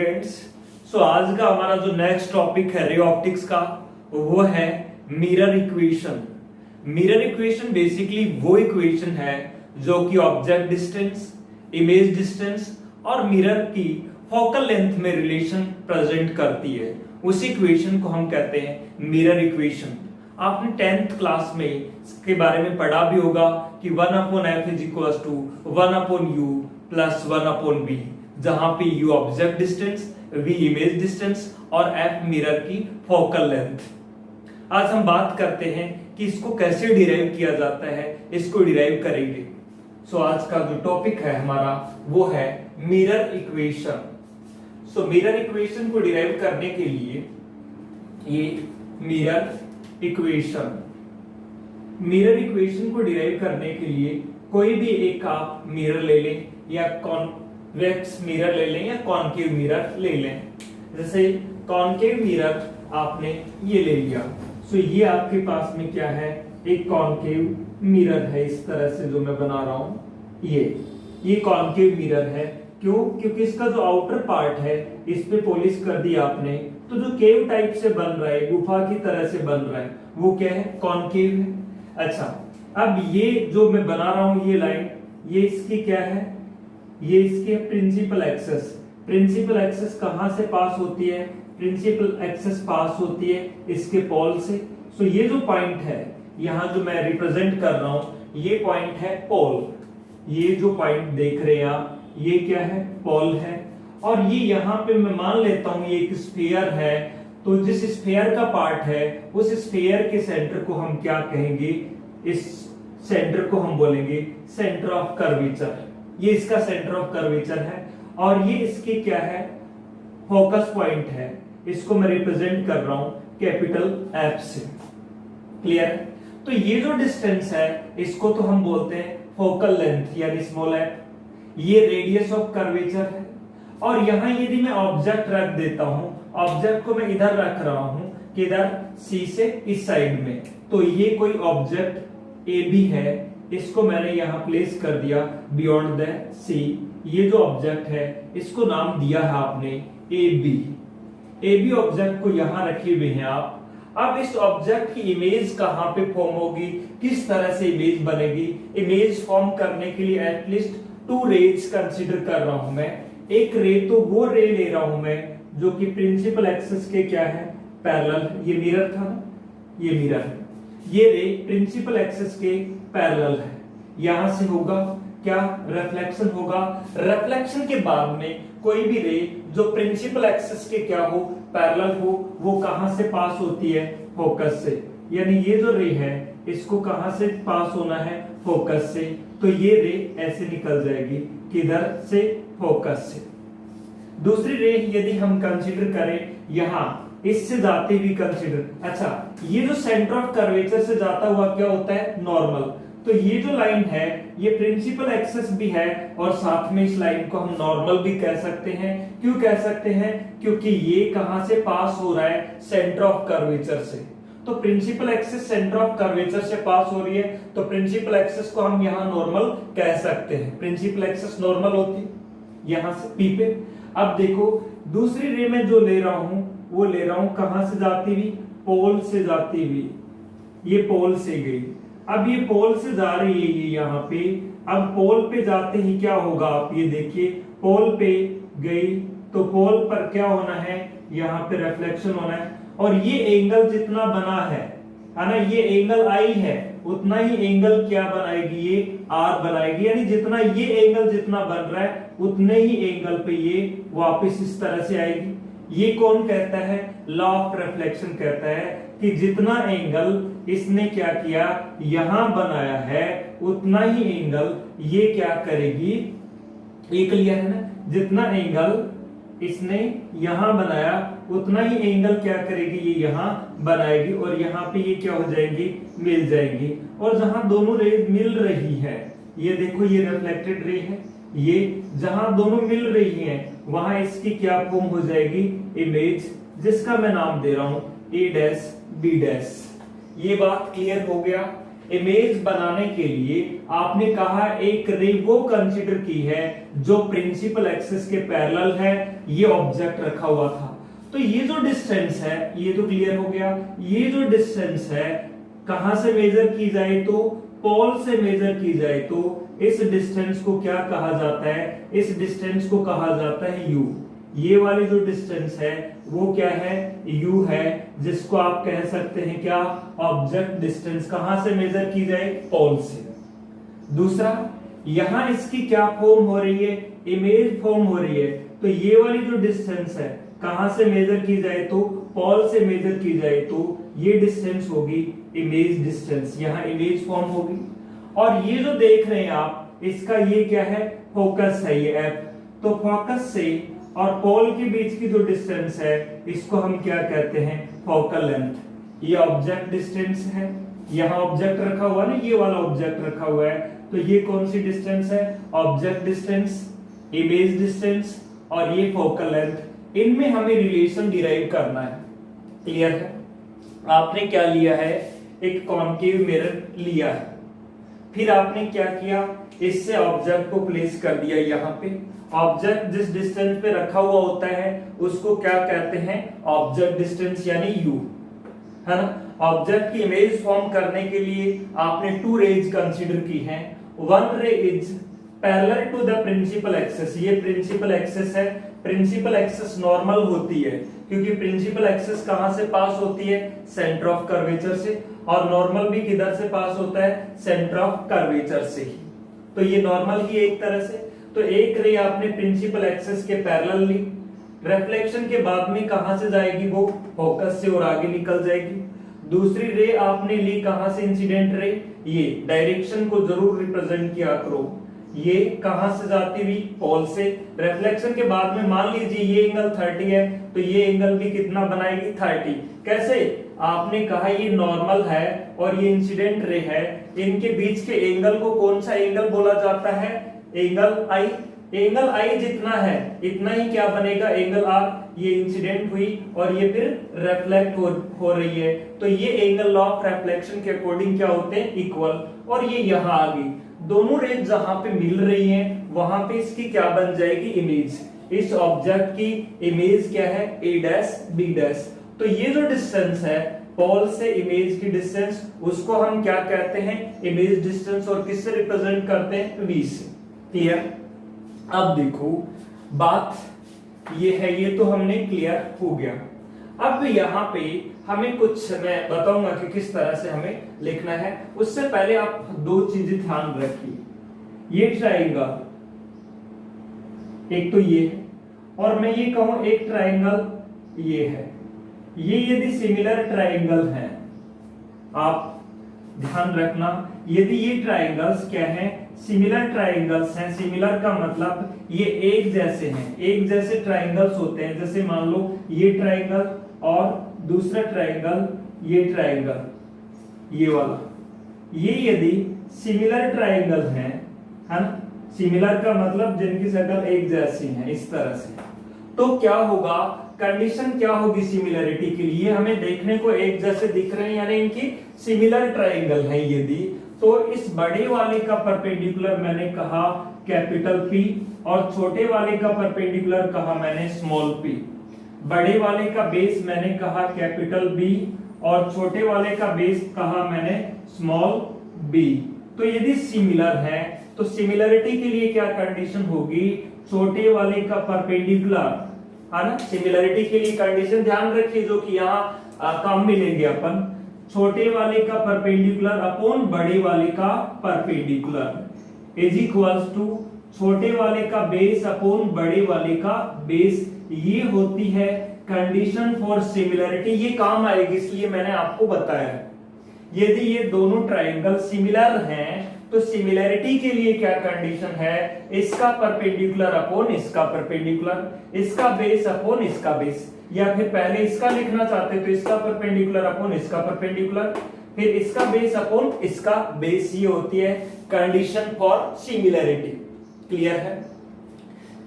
Students. आज का हमारा जो नेक्स्ट टॉपिक है रे ऑप्टिक्स का वो है mirror equation. Mirror equation basically वो इक्वेशन है जो कि ऑब्जेक्ट डिस्टेंस, इमेज डिस्टेंस और मिरर की फोकल लेंथ में रिलेशन प्रेजेंट करती है। उस इक्वेशन को हम कहते हैं मिरर इक्वेशन। आपने 10th क्लास में इसके बारे में पढ़ा भी होगा कि 1/f is equal to 1/u plus 1/v, जहां पे u object distance, v image distance और f मिरर की फोकल लेंथ। आज हम बात करते हैं कि इसको कैसे डिराइव किया जाता है, इसको डिराइव करेंगे। आज का जो टॉपिक है हमारा वो है मिरर इक्वेशन। मिरर इक्वेशन को डिराइव करने के लिए ये मिरर इक्वेशन को डिराइव करने के लिए कोई भी एक आप मिरर ले लें, या कॉन्वेक्स मिरर ले लें या कॉनकेव मिरर ले लें। जैसे कॉनकेव मिरर आपने ये ले लिया, ये आपके पास में क्या है, एक कॉनकेव मिरर है। इस तरह से जो मैं बना रहा हूं ये कॉनकेव मिरर है। क्यों? क्योंकि इसका जो आउटर पार्ट है इस पे पॉलिश कर दिया आपने, तो जो केव टाइप से बन रहा है, गुफा की तरह से बन रहा है, वो क्या है, कॉनकेव है। अच्छा, अब ये जो मैं बना रहा हूं ये लाइन, ये इसकी क्या है, ये इसके प्रिंसिपल एक्सेस। प्रिंसिपल एक्सेस कहां से पास होती है? प्रिंसिपल एक्सेस पास होती है इसके पोल से। ये जो पॉइंट है यहां जो मैं रिप्रेजेंट कर रहा हूं, ये पॉइंट है पोल। ये जो पॉइंट देख रहे हैं आप, ये क्या है, पोल है। और ये यहाँ पे मैं मान लेता हूं ये एक स्फीयर है, तो जिस स्फीयर का पार्ट है उस स्फीयर के सेंटर को हम क्या कहेंगे, इस सेंटर को हम बोलेंगे सेंटर ऑफ कर्वेचर। ये इसका सेंटर ऑफ कर्वेचर है और ये इसकी क्या है, फोकस पॉइंट है। इसको मैं रिप्रेजेंट कर रहा हूं कैपिटल एफ से। क्लियर? तो ये जो डिस्टेंस है इसको तो हम बोलते हैं फोकल लेंथ यानी स्मॉल एफ। ये रेडियस ऑफ कर्वेचर है। और यहां यदि मैं ऑब्जेक्ट रख देता हूं, ऑब्जेक्ट को मैं इधर रख रहा हूं, किधर, सी से इस साइड में, तो ये कोई ऑब्जेक्ट ए बी है, इसको मैंने यहां प्लेस कर दिया बियॉन्ड द सी। ये जो ऑब्जेक्ट है इसको नाम दिया है आपने A B. A B object को यहां रखे हुए हैं आप। अब इस ऑब्जेक्ट की इमेज कहां पे फॉर्म होगी, किस तरह से इमेज बनेगी? इमेज फॉर्म करने के लिए एटलीस्ट 2 रेज कंसीडर कर रहा हूं मैं। एक रे तो वो रे ले रहा हूं मैं जो कि प्रिंसिपल एक्सिस के क्या है, पैरेलल। ये मिरर था ना, ये मिरर है। ये रे प्रिंसिपल एक्सिस के पैरेलल है। यहां से होगा क्या, रिफ्लेक्शन होगा। रिफ्लेक्शन के बाद में कोई भी रे जो प्रिंसिपल एक्सिस के क्या हो, पैरेलल हो, वो कहां से पास होती है, फोकस से। यानी ये जो रे है इसको कहां से पास होना है, फोकस से। तो ये रे ऐसे निकल जाएगी, किधर से, फोकस से। दूसरी रे यदि हम कंसीडर करें यहां, इससे जाते हुए कंसीडर। अच्छा, ये जो सेंटर ऑफ कर्वेचर से जाता हुआ क्या होता है, नॉर्मल। तो ये जो लाइन है ये प्रिंसिपल एक्सिस भी है और साथ में इस लाइन को हम नॉर्मल भी कह सकते हैं। क्यों कह सकते हैं? क्योंकि ये कहां से पास हो रहा है, सेंटर ऑफ कर्वेचर से। तो principal axis centre of curvature से पास हो रही है, तो प्रिंसिपल एक्सिस को हम यहां नॉर्मल कह सकते हैं। प्रिंसिपल एक्सिस नॉर्मल होती है यहां से पी पे। अब देखो दूसरी रे में जो ले रहा हूं वो ले रहा हूं कहां से जाती हुई, पोल से जाती हुई। ये पोल से गई, अब ये पोल से जा रही है ये यहाँ पे। अब पोल पे जाते ही क्या होगा, आप ये देखिए, पोल पे गई तो पोल पर क्या होना है, यहाँ पे रिफ्लेक्शन होना है। और ये एंगल जितना बना है ना, ये एंगल आई है, उतना ही एंगल क्या बनाएगी, ये आर बनाएगी। यानी जितना ये एंगल जितना बन रहा है उतने ही एंगल पे ये वापस इस तरह से आएगी। ये कौन कहता है, लॉ ऑफ रिफ्लेक्शन कहता है कि जितना एंगल इसने क्या किया, यहां बनाया है, उतना ही एंगल ये क्या करेगी, ये क्लियर है ना, जितना एंगल इसने यहां बनाया उतना ही एंगल क्या करेगी, ये यहां बनाएगी। और यहां पे ये क्या हो जाएंगी, मिल जाएंगी। और जहां दोनों रे मिल रही है, ये देखो ये रिफ्लेक्टेड रे है, ये जहां दोनों मिल रही हैं वहां इसकी क्या फॉर्म हो जाएगी, इमेज, जिसका मैं नाम दे रहा हूं ए डैश बी डैश। ये बात क्लियर हो गया। इमेज बनाने के लिए आपने कहा एक रे वो कंसीडर की है जो प्रिंसिपल एक्सिस के पैरेलल है, ये ऑब्जेक्ट रखा हुआ था। तो ये जो डिस्टेंस है ये तो क्लियर हो गया। ये जो डिस्टेंस है कहां से मेजर की जाए तो पोल से मेजर की जाए तो इस डिस्टेंस को क्या कहा जाता है? इस डिस्टेंस को कहा जाता है u। ये वाली जो डिस्टेंस है वो क्या है? u है, जिसको आप कह सकते हैं क्या? Object distance. कहां से मेजर की जाए? पोल से। दूसरा, यहां इसकी क्या फॉर्म हो रही है? इमेज फॉर्म हो रही है। तो ये वाली जो डिस्टेंस है कहां से मेजर की जाए तो पोल से मेजर की जाए तो ये डिस्टेंस होगी इमेज डिस्टेंस, यहां इमेज फॉर्म होगी। और ये जो देख रहे हैं आप, इसका ये क्या है? फोकस है ये f। तो फोकस से और पोल के बीच की जो डिस्टेंस है इसको हम क्या कहते हैं? Focal length. ये ऑब्जेक्ट डिस्टेंस है, यहां ऑब्जेक्ट रखा हुआ ना, ये वाला ऑब्जेक्ट रखा हुआ है, तो ये कौन सी डिस्टेंस है? ऑब्जेक्ट डिस्टेंस, इमेज डिस्टेंस और ये फोकल लेंथ। इनमें हमें रिलेशन डिराइव करना है। क्लियर है? आपने क्या लिया है? एक कॉनकेव मिरर लिया है, फिर आपने क्या किया? इससे ऑब्जेक्ट को प्लेस कर दिया यहाँ पे। ऑब्जेक्ट जिस डिस्टेंस पे रखा हुआ होता है उसको क्या कहते हैं? ऑब्जेक्ट डिस्टेंस यानी u, है ना। ऑब्जेक्ट की इमेज फॉर्म करने के लिए आपने टू रेज कंसीडर की हैं। One ray is parallel to the principal axis. ये प्रिंसिपल एक्सिस है। प्रिंसिपल एक्सिस नॉर्मल होती है क्योंकि प्रिंसिपल एक्सिस कहां से पास होती है? सेंटर ऑफ कर्वेचर से। और नॉर्मल भी किधर से पास होता है? सेंटर ऑफ कर्वेचर से ही। तो ये नॉर्मल ही एक तरह से। तो एक रे आपने प्रिंसिपल एक्सिस के पैरेलल ली, रिफ्लेक्शन के बाद में कहां से जाएगी? वो फोकस से और आगे निकल जाएगी। दूसरी रे आपने ली कहां से? Incident ray. ये डायरेक्शन को जरूर रिप्रेजेंट किया करो। ये कहां से जाती हुई? पोल से। रिफ्लेक्शन के बाद में मान लीजिए ये एंगल 30 है तो ये एंगल भी कितना बनाएगी? 30। कैसे? आपने कहा ये नॉर्मल है और ये इंसिडेंट रे है, इनके बीच के एंगल को कौन सा एंगल बोला जाता है? एंगल आई। एंगल आई जितना है इतना ही क्या बनेगा? Angle are. ये इंसिडेंट हुई और ये फिर रिफ्लेक्ट हो रही है, तो ये एंगल लॉ ऑफ रिफ्लेक्शन के अकॉर्डिंग क्या होते हैं? इक्वल। और ये यहां आ गई। दोनों रेज जहां पे मिल रही हैं वहां पे इसकी क्या बन जाएगी? इमेज। इस ऑब्जेक्ट की इमेज क्या है? a dash b dash. तो ये जो डिस्टेंस है पोल से इमेज की डिस्टेंस, उसको हम क्या कहते हैं? Image distance. और किससे रिप्रेजेंट करते हैं? v से। क्लियर? अब देखो बात ये है, ये तो हमने क्लियर हो गया। अब यहाँ पे हमें कुछ मैं बताऊंगा कि किस तरह से हमें लिखना है। उससे पहले आप दो चीजें ध्यान रखिए। ये ट्राइंगल एक तो ये है, और मैं ये कहूं एक ट्राइंगल ये है। ये यदि सिमिलर ट्राइंगल है, आप ध्यान रखना, यदि ये ट्राइंगल्स क्या हैं? सिमिलर ट्राइंगल्स हैं। सिमिलर का मतलब ये एक जैसे हैं, एक जैसे ट्राइंगल्स होते हैं। जैसे मान लो ये ट्राइंगल और दूसरा ट्राइंगल, ये ट्राइंगल, ये वाला, ये यदि सिमिलर ट्राइंगल है ना। सिमिलर का मतलब जिनकी शक्ल एक जैसी है, इस तरह से। तो क्या होगा? कंडीशन क्या होगी सिमिलरिटी के लिए? हमें देखने को एक जैसे दिख रहे हैं यानी इनकी सिमिलर ट्राइंगल है यदि, तो इस बड़े वाले का परपेंडिकुलर मैंने कहा कैपिटल P और छोटे वाले का परपेंडिकुलर कहा मैंने स्मॉल p। बड़े वाले का बेस मैंने कहा कैपिटल B और छोटे वाले का बेस कहा मैंने स्मॉल b। तो यदि सिमिलर है तो सिमिलरिटी के लिए क्या कंडीशन होगी? छोटे वाले का परपेंडिकुलर, है ना। सिमिलरिटी के लिए कंडीशन ध्यान रखिए जो कि यहाँ कम मिलेंगे अपन। छोटे वाले का परपेंडिकुलर अपॉन बड़े वाले का परपेंडिकुलर इज इक्वल्स टू छोटे वाले का बेस अपॉन बड़े वाले का बेस। ये होती है कंडीशन फॉर सिमिलरिटी। ये काम आएगी इसलिए मैंने आपको बताया। यदि ये दोनों ट्राइंगल सिमिलर हैं तो सिमिलरिटी के लिए क्या कंडीशन है? इसका परपेंडिकुलर अपॉन इसका परपेंडिकुलर, इसका बेस अपॉन इसका बेस। या फिर पहले इसका लिखना चाहते तो इसका परपेंडिकुलर अपॉन इसका परपेंडिकुलर, फिर इसका बेस अपॉन इसका बेस। ये होती है कंडीशन फॉर सिमिलरिटी। क्लियर है?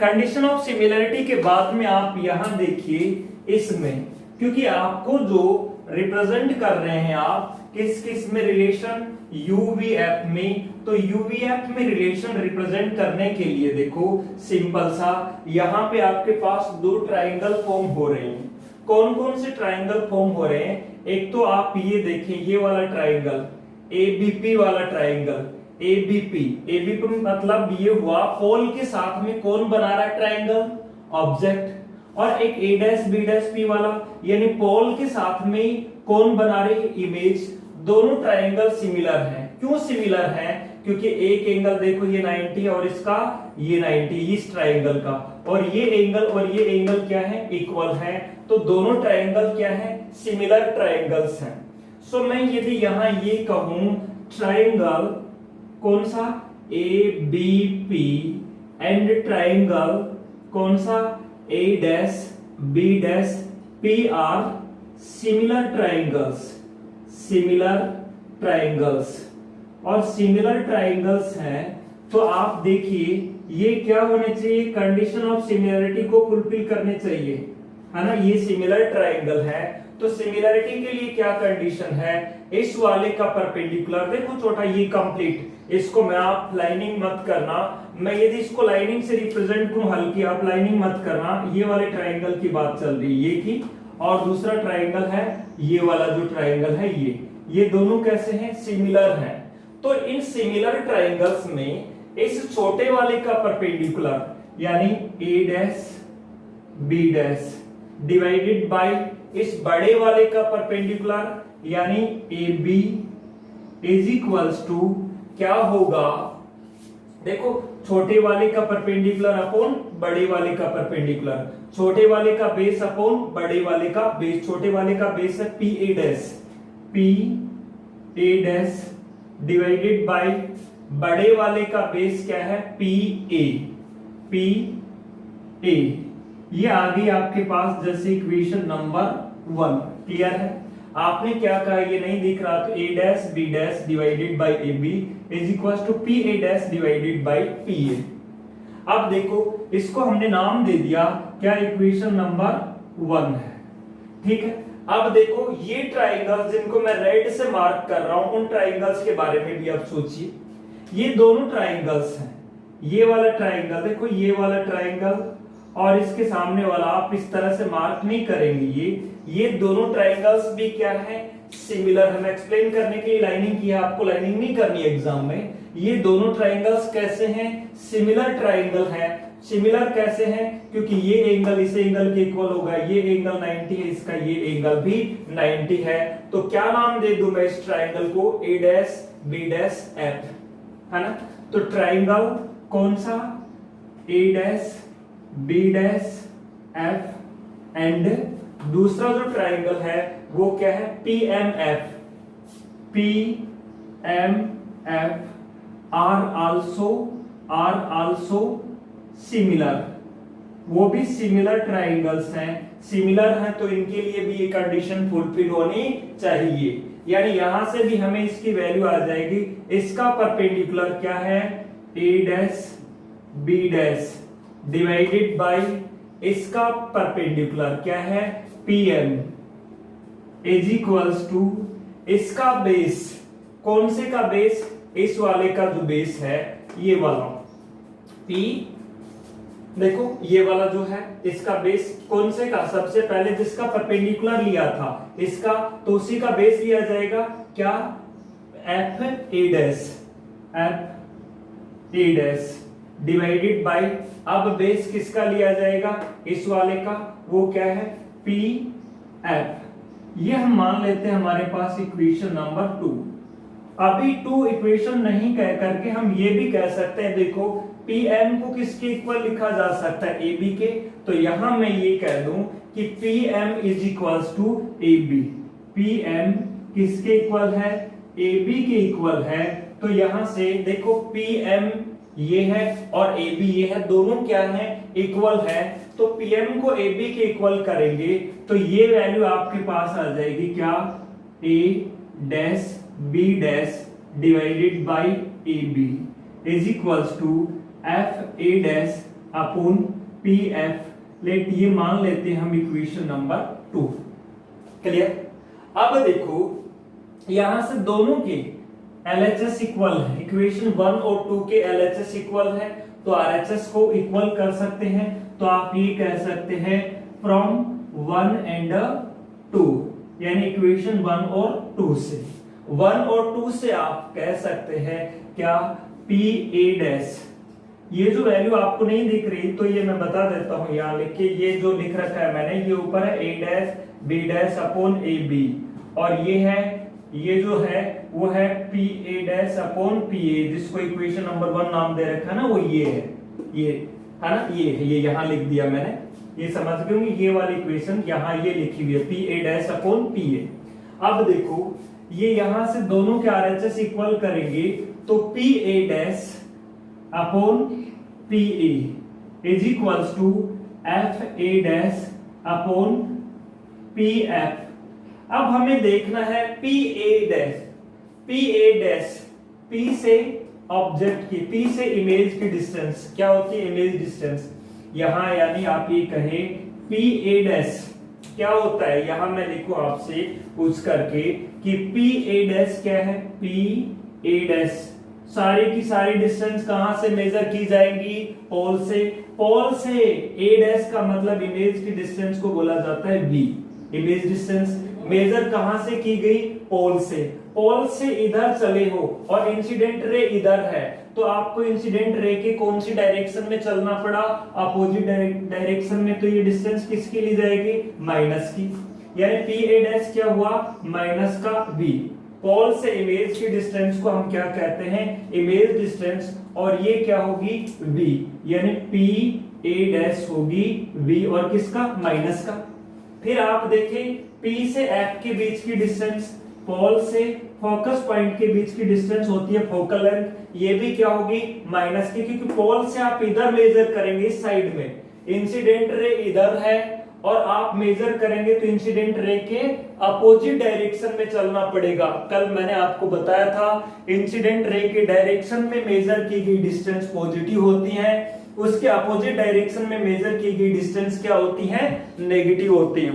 कंडीशन ऑफ सिमिलरिटी के बाद में आप यहां देखिए इसमें, क्योंकि आपको जो रिप्रेजेंट कर रहे हैं आप किस किस में रिलेशन, यूवीएफ में। तो यूवीएफ में रिलेशन रिप्रेजेंट करने के लिए देखो सिंपल सा, यहां पे आपके पास दो ट्राइंगल फॉर्म हो रहे हैं। कौन कौन से ट्राइंगल फॉर्म हो रहे हैं? एक तो आप ये देखें, ये वाला ट्राइंगल एबीपी वाला ट्राइंगल, एबीपी मतलब ये हुआ पोल के साथ में कौन बना रहा है ट्राइंगल, ऑब्जेक्ट। और एक ए डैश बी डैश पी वाला, यानी पोल के साथ में कौन बना रही इमेज। दोनों ट्राइंगल सिमिलर हैं। क्यों सिमिलर हैं? क्योंकि एक एंगल देखो ये 90 और इसका ये 90 इस ट्राइंगल का, और ये एंगल क्या है, इक्वल है। तो दोनों ट्राइंगल क्या है, सिमिलर ट्राइंगल्स हैं। सो मैं यदि यहां ये कहूं ट्राइंगल कौन सा, A B P and triangle कौन सा, A dash B dash P are similar triangles और सिमिलर ट्राइंगल्स हैं, तो आप देखिए ये क्या होने चाहिए, कंडीशन ऑफ सिमिलरिटी को फुलफिल करने चाहिए, है ना। ये सिमिलर ट्राइंगल है, तो सिमिलरिटी के लिए क्या कंडीशन है, इस वाले का परपेंडिकुलर देखो छोटा ये कंप्लीट, इसको मैं आप लाइनिंग मत करना, मैं यदि इसको लाइनिंग से रिप्रेजेंट करूं हल्की, आप लाइनिंग मत करना। ये वाले ट्राइंगल की बात चल रही है, ये की, और दूसरा ट्राइंगल है ये वाला जो ट्राइंगल है ये दोनों कैसे हैं, सिमिलर हैं। तो इन सिमिलर ट्राइंगल्स में इस छोटे वाले का परपेंडिकुलर यानी A dash B dash divided by इस बड़े वाले का परपेंडिकुलर यानी A B is equals to क्या होगा, देखो छोटे वाले का परपेंडिकुलर अपॉन बड़े वाले का परपेंडिकुलर, छोटे वाले का बेस अपॉन बड़े वाले का बेस। छोटे वाले का बेस है P A dash divided bye बड़े वाले का बेस क्या है, पी ए। ये आ गई आपके पास जैसे इक्वेशन नंबर 1। क्लियर है? आपने क्या कहा, ये नहीं दिख रहा, तो A dash B dash divided by A B is equal to P A dash divided by P A. अब देखो इसको हमने नाम दे दिया क्या, इक्वेशन नंबर 1 है। ठीक है, अब देखो ये ट्राइंगल्स जिनको मैं रेड से मार्क कर रहा हूं, उन ट्राइंगल्स के बारे में भी अब सोचिए। ये दोनों ट्राइंगल्स हैं, ये वाला ट्राइंगल देखो, ये वाला ट्राइंगल और इसके सामने वाला, आप इस तरह से मार्क नहीं करेंगे, ये दोनों ट्राइंगल्स भी क्या है, सिमिलर है। मैं एक्सप्लेन करने के लिए लाइनिंग की है, आपको लाइनिंग नहीं करनी एग्जाम में। ये दोनों ट्राइंगल्स कैसे हैं, सिमिलर ट्राइंगल हैं। सिमिलर कैसे हैं, क्योंकि ये एंगल इस एंगल के इक्वल होगा, ये एंगल 90 है, इसका ये एंगल भी 90 है। तो क्या नाम दे दूं मैं इस ट्राइंगल को, A dash B dash F, है ना। तो ट्राइंगल कौन सा, A dash B dash F, and दूसरा जो ट्राइंगल है वो क्या है, P M F are also similar, वो भी सिमिलर ट्राइंगल्स हैं। सिमिलर हैं तो इनके लिए भी ये कंडीशन फुलफिल होनी चाहिए, यानी यहां से भी हमें इसकी वैल्यू आ जाएगी। इसका परपेंडिकुलर क्या है, A dash B dash divided by इसका परपेंडिकुलर क्या है, P M is equals to इसका बेस, कौन से का बेस, इस वाले का जो बेस है ये वाला पी, देखो ये वाला जो है इसका बेस कौन से का, सबसे पहले जिसका परपेंडिकुलर लिया था इसका, तो उसी का बेस लिया जाएगा क्या, F A dash divided bye, अब बेस किसका लिया जाएगा, इस वाले का, वो क्या है, पी एफ। ये हम मान लेते हैं हमारे पास इक्वेशन नंबर 2। अभी 2 इक्वेशन नहीं कह करके हम ये भी कह सकते हैं, देखो पी एम को किसके इक्वल लिखा जा सकता है, ए बी के। तो यहां मैं ये कह दूं कि P M is equals to A B, P M किसके इक्वल है, ए बी के इक्वल है। तो यहां से देखो पी एम ये है और ए बी ये है, दोनों क्या है, इक्वल है। तो पीएम को ए बी के इक्वल करेंगे तो ये वैल्यू आपके पास आ जाएगी क्या, A dash B dash divided by A B is equals to F A dash upon P F. Let ये मान लेते हैं हम इक्वेशन नंबर 2। क्लियर? अब देखो यहां से दोनों के LHS इक्वल है, इक्वेशन 1 और 2 के LHS इक्वल है, तो RHS को इक्वल कर सकते हैं। तो आप ये कह सकते हैं फ्रॉम 1 एंड 2, यानी इक्वेशन 1 और 2 से, 1 और 2 से आप कह सकते हैं क्या, PA डैश, ये जो वैल्यू आपको नहीं दिख रही तो ये मैं बता देता हूं, यहां लिख के, ये जो लिख रखा है मैंने, ये ऊपर है A dash B dash upon AB, और ये है, ये जो है वो है PA डैश अपॉन PA, जिसको इक्वेशन नंबर 1 नाम दे रखा है ना, वो ये है, ये है ना, ये है, ये यहां लिख दिया मैंने, ये समझ गए होंगे, ये वाली इक्वेशन यहां ये लिखी हुई है PA डैश अपॉन PA। अब देखो ये यहां से दोनों के RHS इक्वल करेंगे तो PA dash upon PA is equals to FA dash upon PF। अब हमें देखना है PA dash, PA dash, P से ऑब्जेक्ट की, P से इमेज की डिस्टेंस क्या होती है, इमेज डिस्टेंस, यहां यानी आप ये कहें PA डैश क्या होता है, यहां मैं लिखूं आपसे पूछ करके कि PA डैश क्या है, PA डैश सारी की सारी डिस्टेंस कहां से मेजर की जाएंगी, पोल से, पोल से A डैश का मतलब इमेज की डिस्टेंस को बोला जाता है V, इमेज डिस्टेंस मेजर कहां से की गई, पोल से, पोल से इधर चले हो और इंसिडेंट रे इधर है, तो आपको इंसिडेंट रे के कौन सी डायरेक्शन में चलना पड़ा, अपोजिट डायरेक्शन में, तो ये डिस्टेंस किसकी ली जाएगी, माइनस की, यानी PA डैश क्या हुआ, माइनस का V, पोल से इमेज की डिस्टेंस को हम क्या कहते हैं, इमेज डिस्टेंस, और ये क्या होगी V, यानी PA डैश होगी V और किसका, माइनस का। फिर आप देखें P से F के बीच की डिस्टेंस, पोल से फोकस पॉइंट के बीच की डिस्टेंस होती है फोकल लेंथ, ये भी क्या होगी, माइनस की, क्योंकि पोल से आप इधर मेजर करेंगे इस साइड में, इंसिडेंट रे इधर है और आप मेजर करेंगे तो इंसिडेंट रे के अपोजिट डायरेक्शन में चलना पड़ेगा। कल मैंने आपको बताया था इंसिडेंट रे के डायरेक्शन में मेजर की गई डिस्टेंस पॉजिटिव होती है, उसके अपोजिट डायरेक्शन में मेजर की गई डिस्टेंस क्या होती है, नेगेटिव होती है।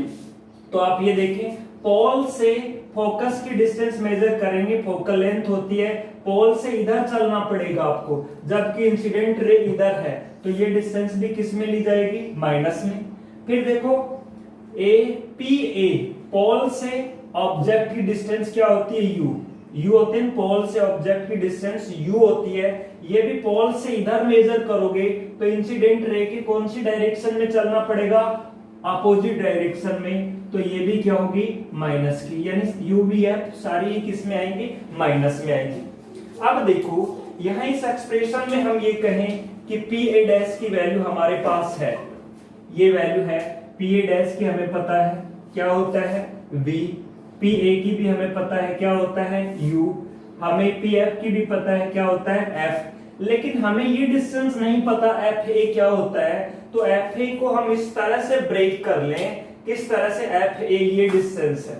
तो आप ये देखें, पोल से फोकस की डिस्टेंस मेजर करेंगे, फोकल लेंथ होती है, पोल से इधर चलना पड़ेगा आपको, जबकि इंसिडेंट रे इधर है, तो ये डिस्टेंस भी किस में ली जाएगी, माइनस में। फिर देखो PA, पोल से ऑब्जेक्ट की डिस्टेंस क्या होती है, U होते हैं, पोल से ऑब्जेक्ट की डिस्टेंस U होती है, ये भी पोल से इधर मेजर करोगे तो इंसिडेंट रे की कौन सी डायरेक्शन में चलना पड़ेगा, अपोजिट डायरेक्शन में, तो ये भी क्या होगी, माइनस की, यानी U भी है सारी किस में आएंगे, माइनस में आएंगे। अब देखो यहां इस एक्सप्रेशन में हम ये कहें कि PA डैश की वैल्यू हमारे पास है, ये वैल्यू है PA डैश की, हमें पता है क्या होता है V, PA की भी हमें पता है क्या होता है U, हमें PF की भी पता है क्या होता है F, लेकिन हमें ये डिस्टेंस नहीं पता FA क्या होता है, तो FA को हम इस तरह से ब्रेक कर लें, किस तरह से, FA ये डिस्टेंस है,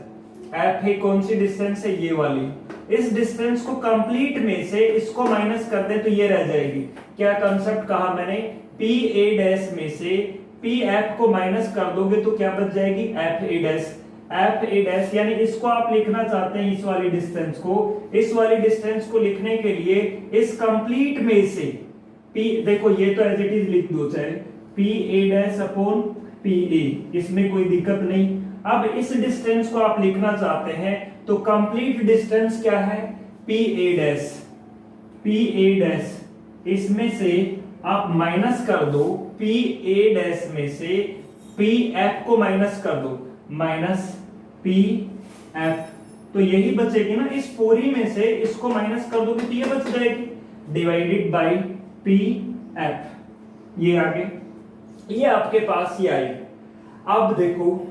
FA कौन सी डिस्टेंस है, ये वाली, इस डिस्टेंस को कंप्लीट में से इसको माइनस कर दे तो ये रह जाएगी, क्या कंसेप्ट कहा मैंने, PA डैश में से PF को माइनस कर दोगे तो क्या बच जाएगी, FA डैश, FA डैश, यानी इसको आप लिखना चाहते हैं, इस वाली डिस्टेंस को, इस वाली डिस्टेंस को लिखने के लिए इस कंप्लीट में से P, देखो ये तो एज इट इज लिख दो चाहे, PA डैश अपॉन PA, इसमें कोई दिक्कत नहीं। अब इस डिस्टेंस को आप लिखना चाहते हैं तो कंप्लीट डिस्टेंस क्या है, PA डैश, PA डैश, इसमें से आप माइनस कर दो PA डैश में से PF को माइनस कर दो, माइनस PF, तो यही बचेगी ना, इस पूरी में से इसको माइनस कर दोगे तो ये बच जाएगी, डिवाइडेड बाय PF, ये आगे, ये आपके पास ये आई। अब देखो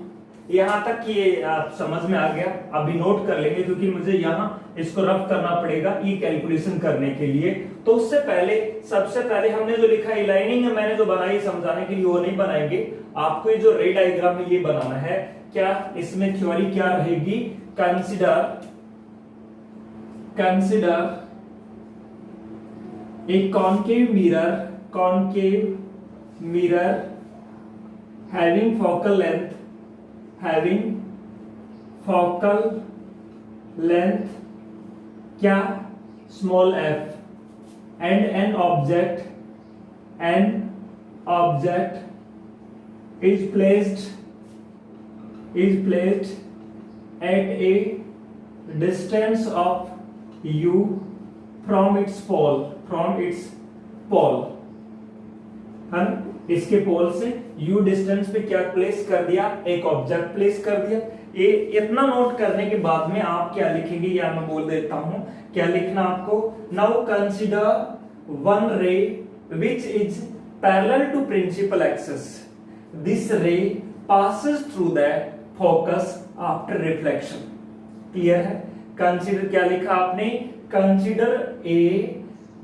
यहां तक ये आप समझ में आ गया, अभी नोट कर लेंगे क्योंकि मुझे यहां इसको रफ करना पड़ेगा ये कैलकुलेशन करने के लिए। तो उससे पहले सबसे पहले हमने जो लिखा है लाइनिंग मैंने जो बनाई समझाने के लिए वो नहीं बनाएंगे, आपको ये जो रे डायग्राम है ये बनाना है। क्या इसमें थ्योरी क्या रहेगी, consider a concave mirror having focal length क्या, small f, and an object is placed at a distance of u from its pole, हम इसके पोल से u डिस्टेंस पे क्या प्लेस कर दिया, एक ऑब्जेक्ट प्लेस कर दिया। ये इतना नोट करने के बाद में आप क्या लिखेंगे, या मैं बोल देता हूं क्या लिखना आपको। Now consider one ray which is parallel to principal axis, this ray passes through the focus after reflection। Clear है। कंसीडर क्या लिखा आपने, कंसीडर ए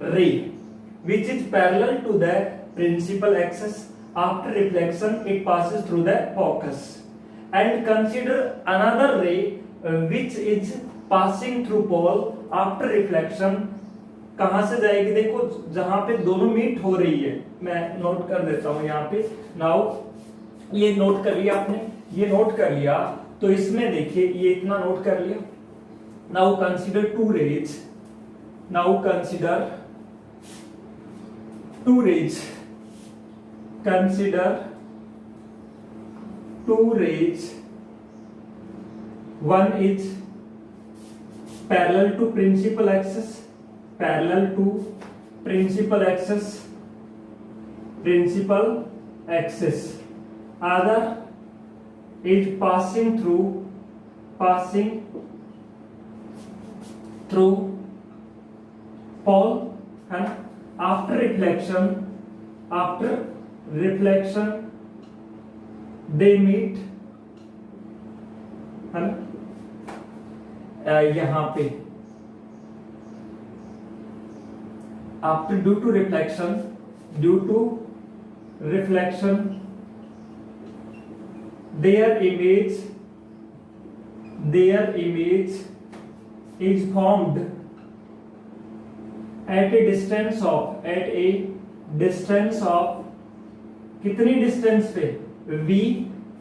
रे which is parallel to the principal axis, after reflection it passes through the focus, and consider another ray which is passing through pole after reflection। कहां से जाएगी, देखो जहां पे दोनों मीट हो रही है, मैं नोट कर देता हूं यहाँ पे। नाउ ये नोट कर लिया आपने, ये नोट कर लिया तो इसमें देखिए ये इतना नोट कर लिया। Now consider two rays, now consider two rays, consider two rays, one is parallel to principal axis, parallel to principal axis, other is passing through pole, and after reflection they meet, है यहाँ पे after due to reflection their image is formed at a distance of कितनी distance पे, v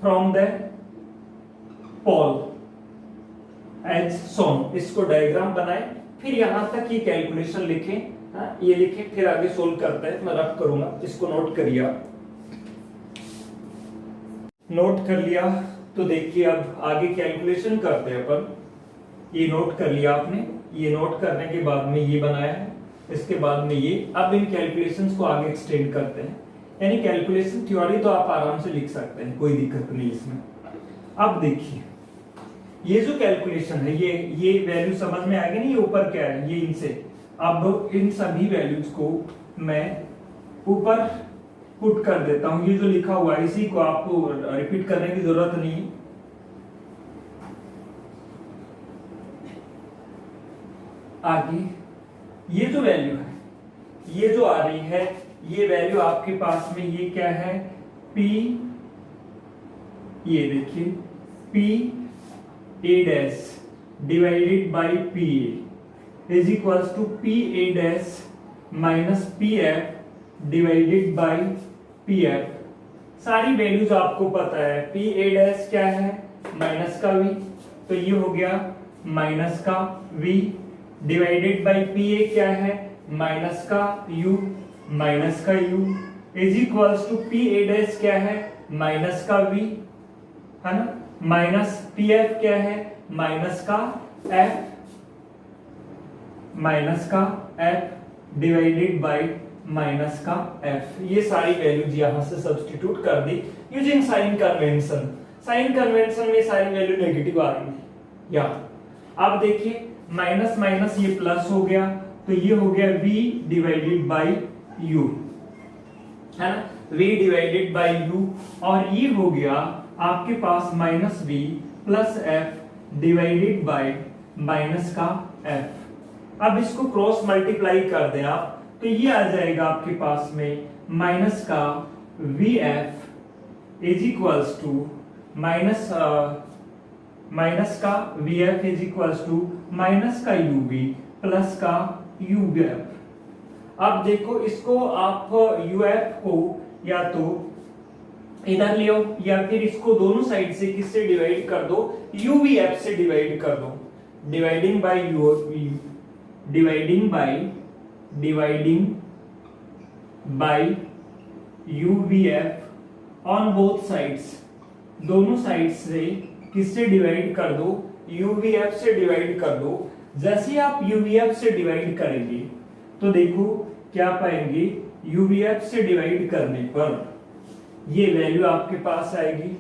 from the pole as shown। इसको diagram बनाए, फिर यहां तक ये कैलकुलेशन लिखें, ये लिखें, फिर आगे सोल्व करते हैं, मैं रफ करूंगा, इसको नोट करिए आप। नोट कर लिया तो देखिए अब आगे कैलकुलेशन करते हैं अपन। ये नोट कर लिया आपने, ये नोट करने के बाद में ये बनाया है, इसके बाद में ये। अब इन कैलकुलेशंस को आगे एक्सटेंड करते हैं, यानी कैलकुलेशन थ्योरी तो आप आराम से लिख सकते हैं, कोई दिक्कत नहीं इसमें। अब देखिए ये जो कैलकुलेशन है, ये वैल्यू समझ में आ गई नहीं, ये ऊपर क्या है, ये इनसे। अब इन सभी वैल्यूज को मैं ऊपर पुट कर देता हूं, ये जो लिखा हुआ है इसी को आपको रिपीट करने की जरूरत नहीं। आगे ये जो वैल्यू है, ये जो आ रही है, ये वैल्यू आपके पास में ये क्या है, P, ये देखिए P A dash divided by P A is equals to P A dash minus P F divided by P F। सारी वैल्यूज आपको पता है, P A डैश क्या है, माइनस का V, तो ये हो गया माइनस का V divided by P A क्या है, माइनस का U, माइनस का U is equals to P A dash क्या है, माइनस का V, है ना, माइनस P F क्या है, माइनस का F, माइनस का F डिवाइडेड बाई माइनस का F। ये सारी वैल्यूज यहां से सब्स्टिट्यूट कर दी using sign convention. Sign convention में सारी वैल्यू नेगेटिव आ रही है, या अब देखिए माइनस माइनस ये प्लस हो गया, तो ये हो गया V डिवाइडेड बाई U, है ना, V डिवाइडेड बाई U, और ये हो गया आपके पास minus V plus F divided by minus का F। अब इसको क्रॉस मल्टीप्लाई कर दें आप, तो ये आ जाएगा आपके पास में माइनस का VF is equals to minus का VF is equals to minus का UV प्लस का UF। अब देखो इसको आप UF को या तो इधर ले आओ, या फिर इसको दोनों साइड से किससे डिवाइड कर दो, UVF से डिवाइड कर दो। Dividing by UVF on both sides, दोनों साइड से किससे डिवाइड कर दो, यूवीएफ से डिवाइड कर दो। जैसे आप यूवीएफ से डिवाइड करेंगे तो देखो क्या पाएंगे, यूवीएफ से डिवाइड करने पर ये वैल्यू आपके पास आएगी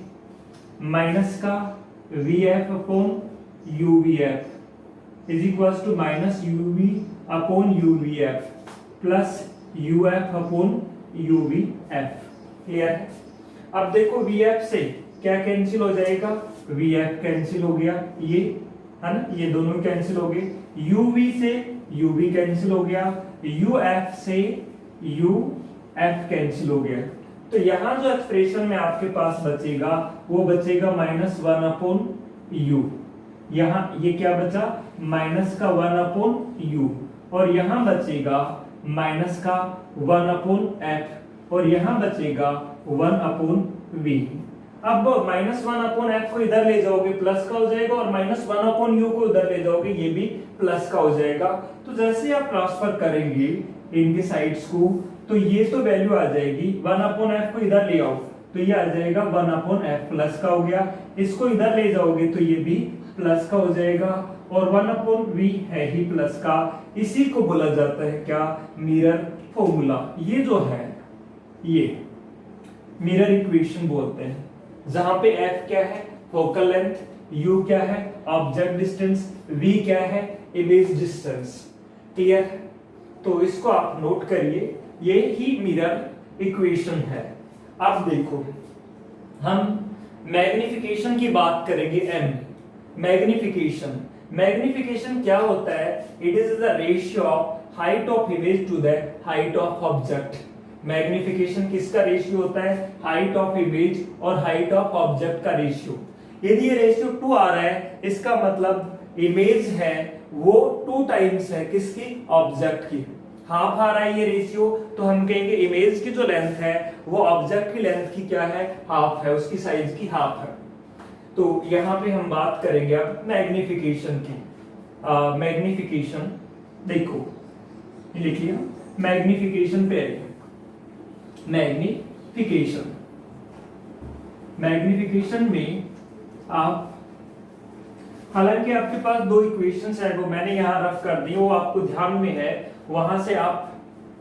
माइनस का VF upon UVF is equal to minus UV upon UVF plus UF upon UVF. Clear है? अब देखो वीएफ से क्या कैंसिल हो जाएगा, वीएफ कैंसिल हो गया, ये है ना, ये दोनों कैंसिल हो गए। यूवी से यूवी कैंसिल हो गया, यूएफ से यूएफ कैंसिल हो गया। तो यहां जो एक्सप्रेशन में आपके पास बचेगा वो बचेगा माइनस वन अपॉन यू। यहां ये क्या बचा, माइनस का वन अपॉन यू, और यहां बचेगा माइनस का वन अपॉन एफ, और यहां बचेगा वन अपॉन वी। अब माइनस वन अपॉन एफ को इधर ले जाओगे प्लस का हो जाएगा, और माइनस वन अपॉन यू को इधर ले जाओगे ये भी प्लस का हो जाएगा। तो जैसे आप ट्रांसफर करेंगे इनके साइड्स को तो ये तो वैल्यू आ जाएगी, वन अपॉन एफ को इधर ले आओ तो ये आ जाएगा वन अपॉन एफ प्लस का हो गया, इसको इधर ले जाओगे तो ये भी प्लस का हो जाएगा, और वन अपॉन वी है ही प्लस का। इसी को बोला जाता है क्या, मिरर फॉर्मूला। ये जो है ये मिरर इक्वेशन बोलते हैं, जहां पे f क्या है, फोकल लेंथ, u क्या है, ऑब्जेक्ट डिस्टेंस, v क्या है, इमेज डिस्टेंस। क्लियर है? तो इसको आप नोट करिए, ये ही मिरर इक्वेशन है। अब देखो हम मैग्निफिकेशन की बात करेंगे। m मैग्निफिकेशन क्या होता है, it is the ratio of height of image to the height of object. Magnification किसका रेशियो होता है, हाइट ऑफ इमेज और हाइट ऑफ ऑब्जेक्ट का रेशियो। यदि ये रेशियो 2 आ रहा है इसका मतलब इमेज है वो 2 टाइम्स है किसकी, ऑब्जेक्ट की। हाफ आ रहा है ये रेशियो तो हम कहेंगे इमेज की जो लेंथ है वो ऑब्जेक्ट की लेंथ की क्या है, हाफ है, उसकी साइज की हाफ है। तो यहां पे हम बात करेंगे अब मैग्निफिकेशन की। मैग्निफिकेशन देखो लिख लिया, मैग्निफिकेशन पे मैग्निफिकेशन में आप, हालांकि आपके पास 2 इक्वेशंस है वो मैंने यहां रफ कर दी, वो आपको ध्यान में है, वहां से आप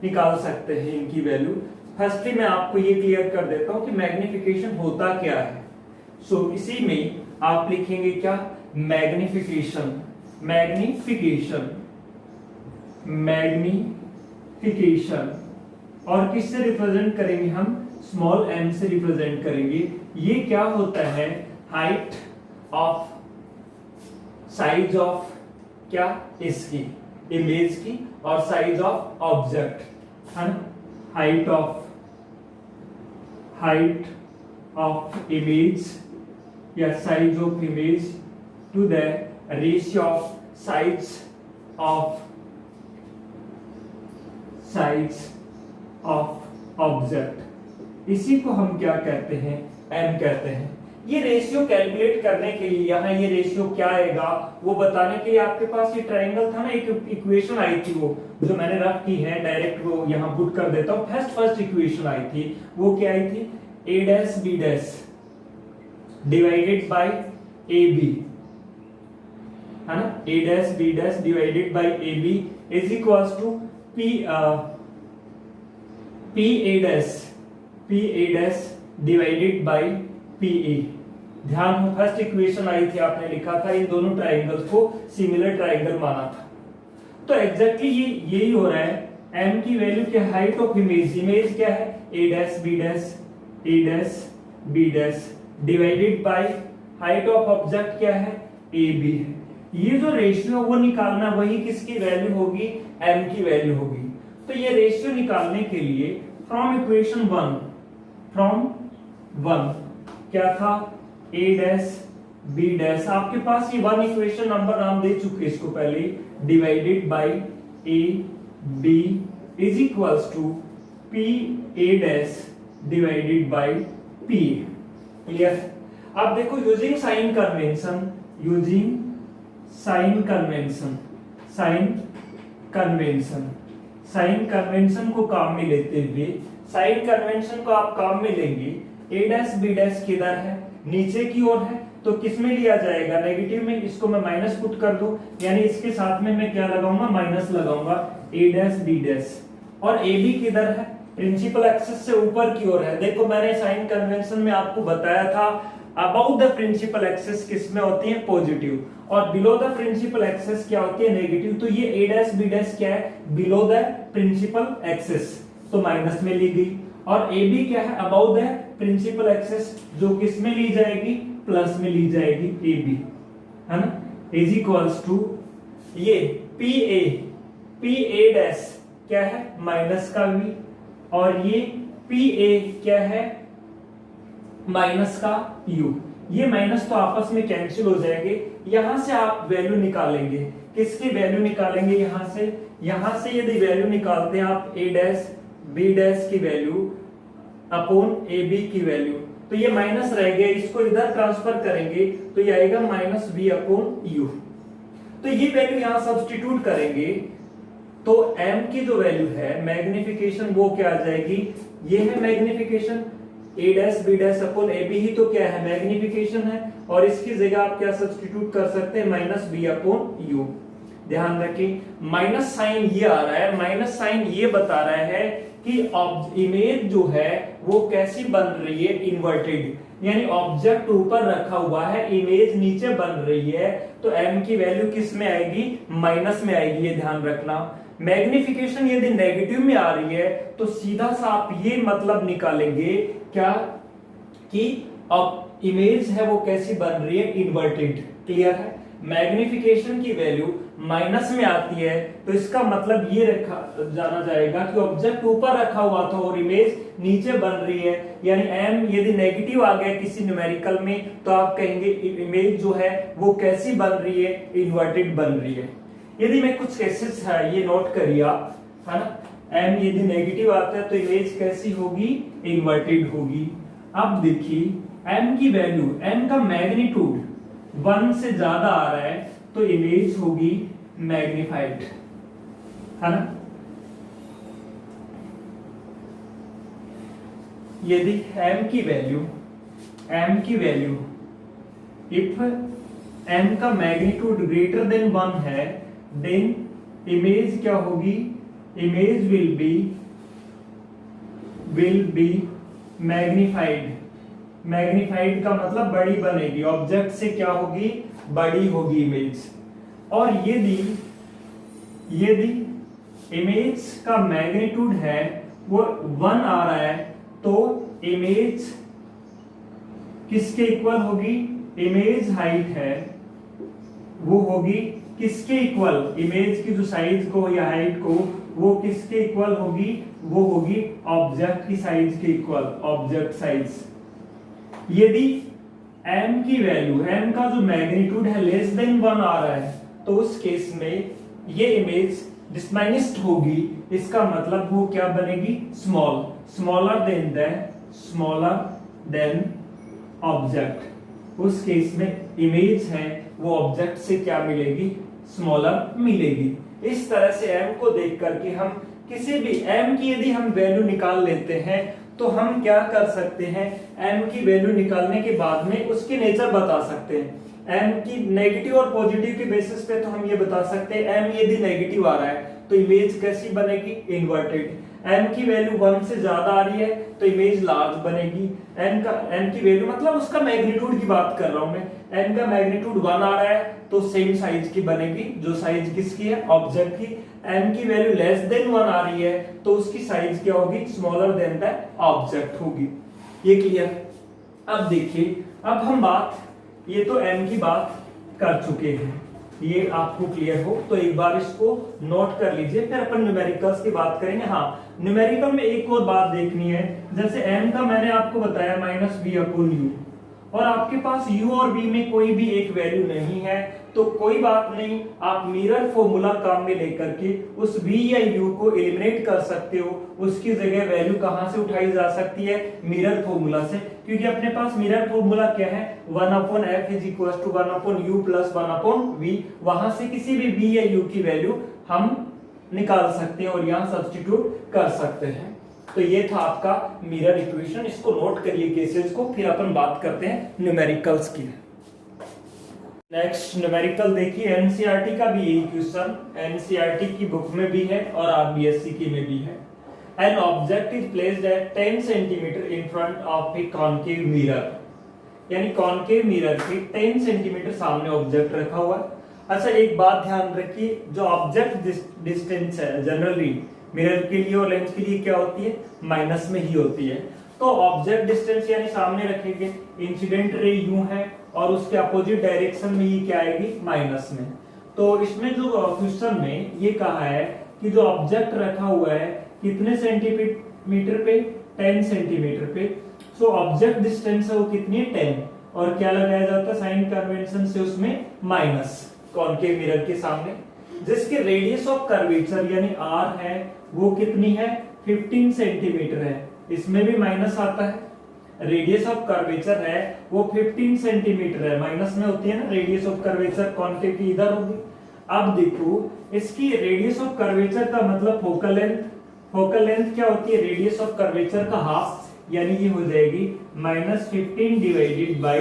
निकाल सकते हैं इनकी वैल्यू। फर्स्टली मैं आपको ये क्लियर कर देता हूं कि मैग्निफिकेशन होता क्या है। सो इसी में आप लिखेंगे क्या, मैग्निफिकेशन और किससे रिप्रेजेंट करेंगे हम, स्मॉल m से रिप्रेजेंट करेंगे। ये क्या होता है, हाइट ऑफ, साइज ऑफ क्या, इसकी इमेज की, और साइज ऑफ ऑब्जेक्ट है ना, हाइट ऑफ इमेज या size of image to the ratio of size of object. इसी को हम क्या कहते हैं, m कहते हैं। ये रेशियो कैलकुलेट करने के लिए यहाँ ये रेशियो क्या आएगा वो बताने के लिए आपके पास ये ट्रायंगल था ना, एक इक्वेशन आई थी वो जो मैंने रफ की है, डायरेक्ट वो यहाँ पुट कर देता हूँ। फर्स्ट इक्वेशन आई थी वो क्या आई थी, a dash b dash divided by ab है ना, a dash b dash divided by ab is equals to pa dash divided by pa। ध्यान हो, फर्स्ट इक्वेशन आई थी आपने लिखा था इन दोनों ट्रायंगल्स को सिमिलर ट्रायंगल माना था। तो एग्जैक्टली यही हो रहा है, m की वैल्यू क्या, हाइट ऑफ इमेज क्या है, a dash b dash divided by height of object क्या है, ab है। ये जो रेशियो वो निकालना, वही किसकी वैल्यू होगी, m की वैल्यू होगी। तो ये रेशियो निकालने के लिए फ्रॉम इक्वेशन 1 क्या था, a डैश b डैश, आपके पास ये 1 इक्वेशन नंबर नाम दे चुके इसको पहले, divided by a b is equals to p a dash divided by p। Clear? अब देखो using sign convention sign convention, sign convention, sign convention को काम में लेते हुए, साइन कन्वेंशन को आप काम में लेंगे, a डैश b डैश किधर है, नीचे की ओर है, तो किस में लिया जाएगा, नेगेटिव में। इसको मैं माइनस पुट कर दूं, यानी इसके साथ में मैं क्या लगाऊंगा, माइनस लगाऊंगा, a डैश b डैश। और ab किधर है, प्रिंसिपल एक्सिस से ऊपर की ओर है। देखो मैंने साइन कन्वेंशन में आपको बताया था अबाउट द प्रिंसिपल एक्सिस किस में होती है, पॉजिटिव, और बिलो द प्रिंसिपल एक्सिस क्या होती है, नेगेटिव। तो ये a डैश b डैश क्या है, बिलो द प्रिंसिपल एक्सिस, तो माइनस में ली गई। और AB क्या है, अबाउट द प्रिंसिपल एक्सिस, जो किस में ली जाएगी, प्लस में ली जाएगी, AB, है ना, इज इक्वल्स टू ये PA डैश क्या है, माइनस का V, और ये PA क्या है, माइनस का U। ये माइनस तो आपस में कैंसिल हो जाएंगे। यहां से आप वैल्यू निकालेंगे, किसकी वैल्यू निकालेंगे, यहां से यदि वैल्यू निकालते हैं आप A डैश B डैश की वैल्यू अपॉन AB की वैल्यू, तो ये माइनस रह गया, इसको इधर ट्रांसफर करेंगे तो ये आएगा माइनस B अपॉन U। तो ये वैल्यू यहां सब्स्टिट्यूट करेंगे तो m की जो वैल्यू है मैग्निफिकेशन वो क्या आ जाएगी, ये है magnification, a dash b dash upon ab ही तो क्या है, मैग्निफिकेशन है, और इसकी जगह आप क्या सब्स्टिट्यूट कर सकते हैं, माइनस b अपॉन u। ध्यान रखें माइनस साइन ये आ रहा है, माइनस साइन ये बता रहा है कि इमेज जो है वो कैसी बन रही है, इन्वर्टेड, यानी ऑब्जेक्ट ऊपर रखा हुआ है, इमेज नीचे बन रही है, तो m की वैल्यू किस में आएगी, माइनस में आएगी, ये ध्यान रखना। मैग्निफिकेशन यदि नेगेटिव में आ रही है तो सीधा सा आप ये मतलब निकालेंगे क्या, कि अब इमेज है वो कैसी बन रही है, इन्वर्टेड। क्लियर है, मैग्निफिकेशन की वैल्यू माइनस में आती है तो इसका मतलब ये रखा जाना जाएगा कि ऑब्जेक्ट ऊपर रखा हुआ था और इमेज नीचे बन रही है, यानी m यदि नेगेटिव आ गया किसी न्यूमेरिकल में तो आप कहेंगे इमेज जो है वो कैसी बन रही है, इन्वर्टेड बन रही है। यदि मैं कुछ केसेस है ये नोट करिए आप, है ना, m यदि नेगेटिव आता है तो इमेज कैसी होगी, इन्वर्टेड होगी। अब देखिए m की वैल्यू, m का मैग्नीट्यूड 1 से ज्यादा आ रहा है तो इमेज होगी मैग्निफाइड, है ना। यदि m की वैल्यू इफ m का मैग्नीट्यूड ग्रेटर देन 1 है देन इमेज क्या होगी, image will be magnified. Magnified का मतलब बड़ी बनेगी, ऑब्जेक्ट से क्या होगी, बड़ी होगी इमेज। और यदि इमेज का मैग्नीट्यूड है वो 1 आ रहा है तो इमेज किसके इक्वल होगी, इमेज हाइट है वो होगी किसके इक्वल, इमेज की जो साइज को या हाइट को वो किसके इक्वल होगी, वो होगी ऑब्जेक्ट की साइज के इक्वल, ऑब्जेक्ट साइज। यदि m की वैल्यू, m का जो मैग्नीट्यूड है लेस देन 1 आ रहा है तो उस केस में ये इमेज डिसमाइनिस्ड होगी, इसका मतलब वो क्या बनेगी, स्मॉल, स्मॉलर देन ऑब्जेक्ट। उस केस में इमेज है वो ऑब्जेक्ट से क्या मिलेगी, स्मॉलर मिलेगी। इस तरह से m को देख करके हम किसी भी m की यदि हम वैल्यू निकाल लेते हैं तो हम क्या कर सकते हैं, m की वैल्यू निकालने के बाद में उसकी नेचर बता सकते हैं। m की नेगेटिव और पॉजिटिव के बेसिस पे तो हम ये बता सकते हैं m यदि नेगेटिव आ रहा है तो इमेज कैसी बनेगी, इन्वर्टेड। m की वैल्यू 1 से ज्यादा आ रही है तो इमेज लार्ज बनेगी। m की वैल्यू मतलब उसका मैग्नीट्यूड की बात कर रहा हूं मैं, m का मैग्नीट्यूड 1 आ रहा है तो सेम साइज की बनेगी, जो साइज किसकी है, ऑब्जेक्ट की। m की वैल्यू लेस देन 1 आ रही है तो उसकी साइज क्या होगी, स्मॉलर देन द ऑब्जेक्ट होगी। ये क्लियर। अब देखिए, अब हम बात, ये तो m की बात कर चुके हैं, ये आपको क्लियर हो तो एक बार इसको नोट कर लीजिए, फिर अपन न्यूमेरिकल्स की बात करेंगे। हाँ, न्यूमेरिकल में एक और बात देखनी है, जैसे m का मैंने आपको बताया माइनस b अपॉन u, और आपके पास u और v में कोई भी एक वैल्यू नहीं है तो कोई बात नहीं, आप मिरर फॉर्मूला काम में लेकर के उस v या u को एलिमिनेट कर सकते हो। उसकी जगह वैल्यू कहां से उठाई जा सकती है, मिरर फॉर्मूला से, क्योंकि अपने पास मिरर फॉर्मूला क्या है, 1/f is equal to 1/u plus 1/v। वहां से किसी भी v या u की वैल्यू हम निकाल सकते हैं और यहाँ सब्स्टिट्यूट कर सकते हैं। तो ये था आपका मिरर इक्वेशन, इसको नोट करिए केसेस को, फिर अपन बात करते हैं न्यूमेरिकल्स की। नेक्स्ट न्यूमेरिकल देखिए, एनसीईआरटी का भी यही क्वेश्चन एनसीईआरटी की बुक में भी है और आरबीएससी की में भी है। An object is placed at 10 centimeter in front of a concave mirror, यानी कॉनकेव मिरर के 10 सेंटीमीटर सामने ऑब्जेक्ट रखा हुआ है। अच्छा एक बात ध्यान रखिए, जो ऑब्जेक्ट डिस्टेंस है जनरली मिरर के लिए और लेंस के लिए क्या होती है, माइनस में ही होती है। तो ऑब्जेक्ट डिस्टेंस यानी सामने रखेंगे, इंसिडेंट रे यूं है और उसके अपोजिट डायरेक्शन में ये क्या आएगी, माइनस में। तो इसमें जो क्वेश्चन में ये कहा है कि जो ऑब्जेक्ट रखा हुआ है कितने सेंटीमीटर पे, 10 सेंटीमीटर पे। सो ऑब्जेक्ट डिस्टेंस है वो कितनी है, 10, और क्या लगाया जाता है साइन कन्वेंशन से उसमें माइनस कॉनकेव मिरर के सामने। जिसके रेडियस ऑफ कर्वेचर यानी आर है वो कितनी है, 15 सेंटीमीटर है, इसमें भी माइनस आता है। रेडियस ऑफ कर्वेचर है वो 15 सेंटीमीटर है, माइनस में होती है ना रेडियस ऑफ कर्वेचर, कॉनकेव की इधर होगी। अब देखो इसकी रेडियस ऑफ कर्वेचर का मतलब फोकल लेंथ, फोकल लेंथ क्या होती है, रेडियस ऑफ कर्वेचर का हाफ, यानी ये हो जाएगी -15 डिवाइडेड बाय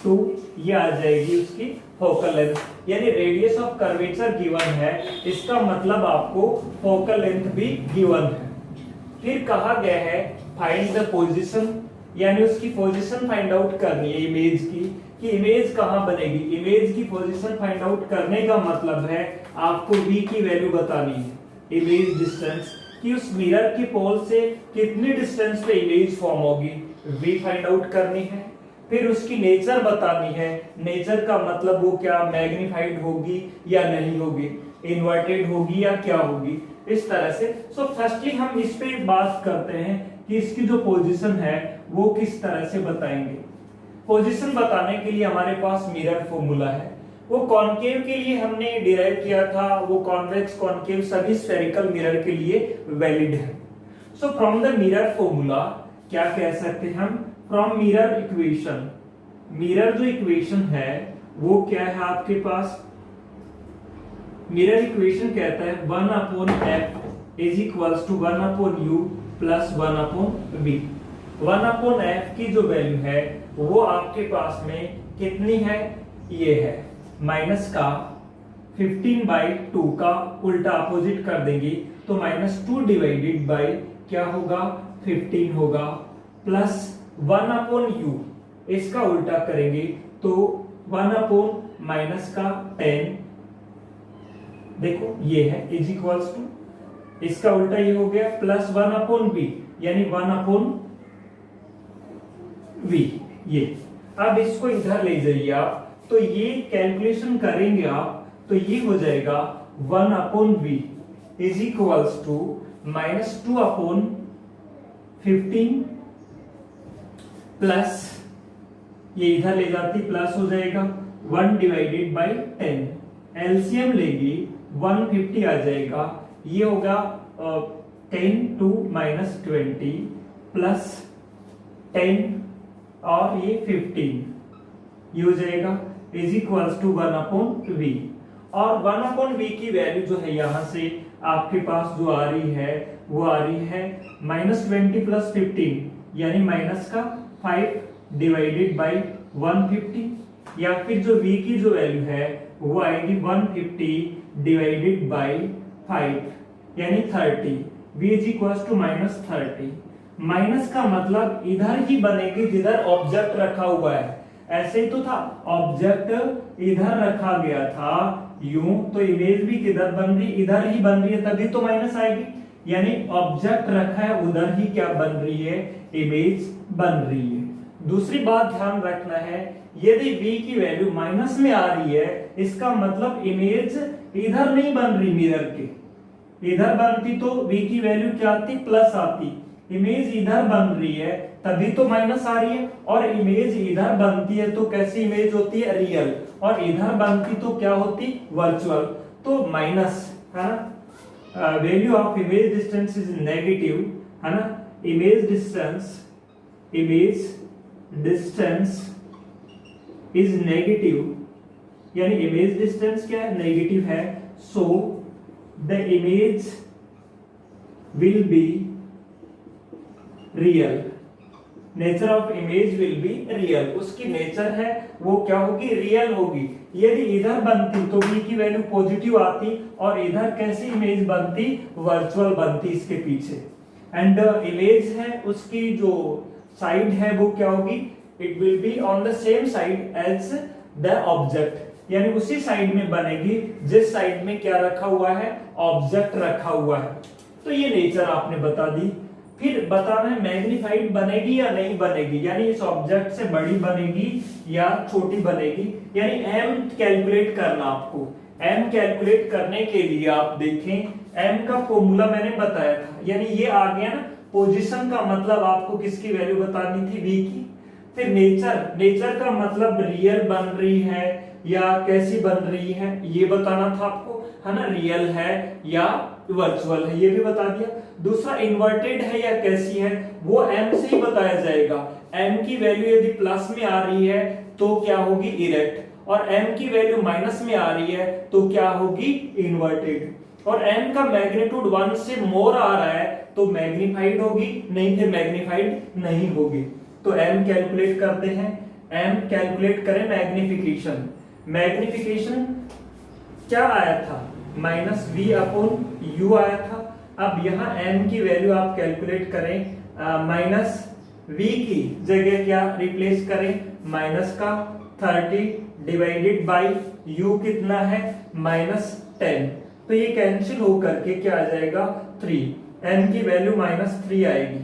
2, ये आ जाएगी उसकी फोकल लेंथ। यानी रेडियस ऑफ कर्वेचर गिवन है, इसका मतलब आपको फोकल लेंथ भी गिवन है। फिर कहा गया है फाइंड द पोजीशन, यानी उसकी पोजीशन फाइंड आउट करनी है इमेज की, कि इमेज कहां बनेगी। इमेज की पोजीशन फाइंड आउट करने का मतलब है आपको v की वैल्यू बतानी है, इमेज डिस्टेंस, कि उस मिरर के पोल से कितनी डिस्टेंस पे इमेज फॉर्म होगी, v फाइंड आउट करनी है। फिर उसकी नेचर बतानी है, नेचर का मतलब वो क्या, मैग्नीफाइड होगी या नहीं होगी, इन्वर्टेड होगी या क्या होगी, इस तरह से। सो फर्स्टली हम इस पे बात करते हैं कि इसकी जो पोजीशन है वो किस तरह से बताएंगे। पोजीशन बताने के लिए हमारे पास मिरर फॉर्मूला है, वो कॉनकेव के लिए हमने डिराइव किया था, वो कॉन्वेक्स कॉनकेव सभी स्फेरिकल मिरर के लिए वैलिड है। So from the mirror formula क्या कह सकते हैं हम, फ्रॉम मिरर इक्वेशन, मिरर जो इक्वेशन है वो क्या है आपके पास, मिरर इक्वेशन कहता है 1/f is equals to 1/u plus 1/v। 1/f की जो वैल्यू है वो आपके पास में कितनी है, ये है माइनस का 15/2 का उल्टा अपोजिट कर देंगे तो -2 डिवाइडेड बाय क्या होगा, 15 होगा, प्लस 1/u, इसका उल्टा करेंगे तो 1/ माइनस का 10, देखो ये है इज इक्वल्स टू, इसका उल्टा ये हो गया प्लस 1/v, यानी 1/v। ये अब इसको इधर ले जाइए आप, तो ये कैलकुलेशन करेंगे आप तो ये हो जाएगा 1/v is equals to -2/15 plus, ये इधर ले जाती प्लस हो जाएगा 1 डिवाइडेड बाय 10, एलसीएम लेगी 150 आ जाएगा, ये होगा 10 to -20 प्लस 10 और ये 15, ये हो जाएगा इज इक्वल्स टू 1/v। और 1/v की वैल्यू जो है यहां से आपके पास जो आ रही है वो आ रही है -20 प्लस 15, यानी माइनस का 5 डिवाइडेड बाय 150, या फिर जो v की जो वैल्यू है वो आएगी 150 डिवाइडेड बाय 5, यानी 30, v is equals to -30। Minus का मतलब इधर ही बनेगी जिधर ऑब्जेक्ट रखा हुआ है, ऐसे ही तो था, ऑब्जेक्ट इधर रखा गया था यूं, तो इमेज भी किधर बन रही, इधर ही बन रही है, तभी तो माइनस आएगी, यानी ऑब्जेक्ट रखा है उधर ही क्या बन रही है, इमेज बन रही है। दूसरी बात ध्यान रखना है, यदि v की वैल्यू माइनस में आ रही है इसका मतलब इमेज इधर नहीं बन रही मिरर के, इधर बनती तो v की वैल्यू क्या आती, प्लस आती, इमेज इधर बन रही है तभी तो माइनस आ रही है, और इमेज इधर बनती है तो कैसी इमेज होती है, रियल, और इधर बनती तो क्या होती, वर्चुअल, तो माइनस है ना। Value of image distance is negative है ना, image distance distance is negative, यानी इमेज डिस्टेंस क्या है, नेगेटिव है, so the image will be real, nature of image will be real, उसकी नेचर है वो क्या होगी, रियल होगी। यदि इधर बनती तो v की वैल्यू पॉजिटिव आती और इधर कैसी इमेज बनती, वर्चुअल बनती इसके पीछे। एंड इमेज है उसकी जो साइड है वो क्या होगी, it will be on the same side as the object, यानी उसी साइड में बनेगी जिस साइड में क्या रखा हुआ है, ऑब्जेक्ट रखा हुआ है। तो ये नेचर आपने बता दी। फिर बताना है मैग्नीफाइड बनेगी या नहीं बनेगी, यानी इस ऑब्जेक्ट से बड़ी बनेगी या छोटी बनेगी, यानी m कैलकुलेट करना आपको। m कैलकुलेट करने के लिए आप देखें m का फॉर्मूला मैंने बताया था, यानी ये आ गया ना, पोजीशन का मतलब आपको किसकी वैल्यू बतानी थी, v की। फिर नेचर का मतलब रियल बन रही है या कैसी बन रही है ये बताना था आपको, है ना, रियल है या वर्चुअल है ये भी बता दिया। दूसरा इन्वर्टेड है या कैसी है वो m से ही बताया जाएगा। m की वैल्यू यदि प्लस में आ रही है तो क्या होगी, इरेक्ट, और m की वैल्यू माइनस में आ रही है तो क्या होगी, इन्वर्टेड। और m का मैग्नीट्यूड 1 से मोर आ रहा है तो मैग्नीफाइड होगी, नहीं फिर मैग्नीफाइड नहीं होगी। तो m कैलकुलेट करते हैं, m कैलकुलेट करें मैग्निफिकेशन। मैग्निफिकेशन क्या आया था, -v/u आया था। अब यहाँ m की वैल्यू आप कैलकुलेट करें, -v की जगह क्या रिप्लेस करें, माइनस का 30 डिवाइडेड बाई u कितना है, -10, तो ये कैंसिल होकर के क्या आ जाएगा, 3, m की वैल्यू -3 आएगी।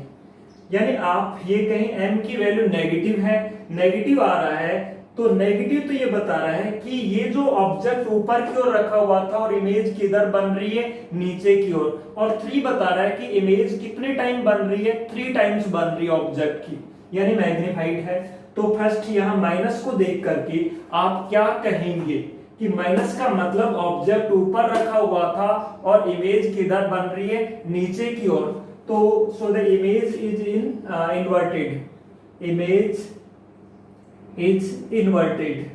यानी आप ये कहें m की वैल्यू नेगेटिव है, नेगेटिव आ रहा है तो नेगेटिव तो ये बता रहा है कि ये जो ऑब्जेक्ट ऊपर की ओर रखा हुआ था और इमेज किधर बन रही है, नीचे की ओर। और 3 बता रहा है कि इमेज कितने टाइम बन रही है, 3 टाइम्स बन रही है ऑब्जेक्ट की, यानी मैग्नीफाइड है। तो फर्स्ट यहाँ माइनस को देख करके आप क्या कहेंगे कि माइनस का मतलब ऑब्जेक्ट ऊपर रखा हुआ था और इमेज किधर बन रही है, नीचे की ओर। तो so the image is in inverted, image is inverted,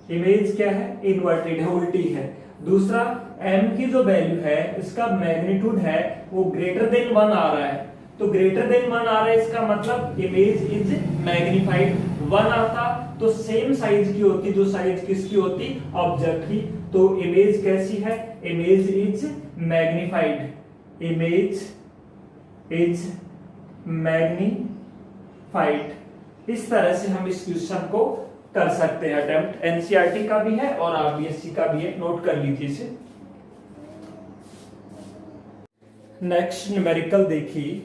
image क्या है, इन्वर्टेड है, उल्टी है। दूसरा m की जो वैल्यू है इसका मैग्नीट्यूड है वो ग्रेटर देन 1 आ रहा है, तो ग्रेटर देन 1 आ रहा है इसका मतलब इमेज इज मैग्नीफाइड। 1 आता तो सेम साइज की होती, जो साइज किसकी होती, ऑब्जेक्ट की, तो इमेज कैसी है, image is magnified, image is magnified. इस तरह से हम इस क्वेश्चन को कर सकते हैं अटेम्प्ट, एनसीईआरटी का भी है और आरबीएससी का भी है, नोट कर लीजिए इसे। नेक्स्ट न्यूमेरिकल देखिए,